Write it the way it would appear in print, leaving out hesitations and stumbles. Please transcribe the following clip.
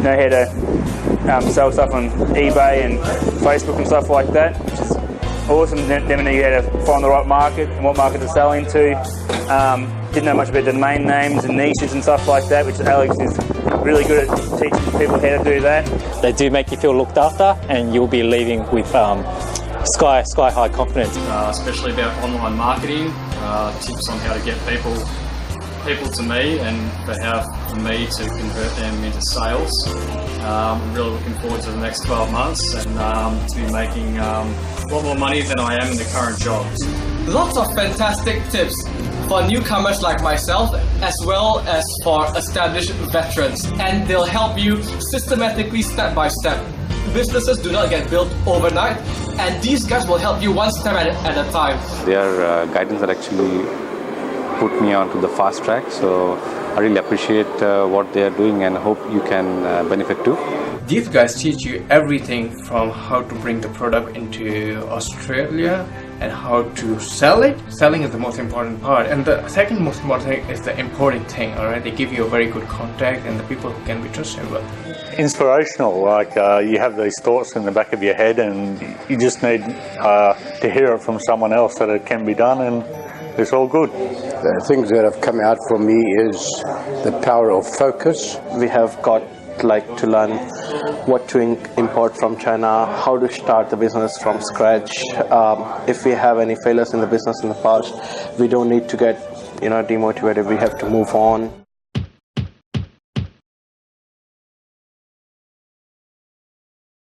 know how to sell stuff on eBay and Facebook and stuff like that, which is awesome. Then you had to find the right market and what market to sell into. Didn't know much about domain names and niches and stuff like that, which Alex is really good at teaching people how to do that. They do make you feel looked after, and you'll be leaving with sky high confidence. Especially about online marketing, tips on how to get people to me and for me to convert them into sales. I'm really looking forward to the next 12 months and to be making a lot more money than I am in the current job. Lots of fantastic tips for newcomers like myself, as well as for established veterans, and they'll help you systematically, step by step. Businesses do not get built overnight, and these guys will help you one step at a time. Their guidance that actually put me onto the fast track, so I really appreciate what they are doing and hope you can benefit too. These guys teach you everything from how to bring the product into Australia and how to sell it. Selling is the most important part, and the second most important thing is the importing thing. Alright, they give you a very good contact and the people who can be trusted with. Inspirational, like you have these thoughts in the back of your head and you just need to hear it from someone else that it can be done, and it's all good. The things that have come out for me is the power of focus. We have got to learn what to import from China, how to start the business from scratch. If we have any failures in the business in the past, we don't need to get demotivated. We have to move on.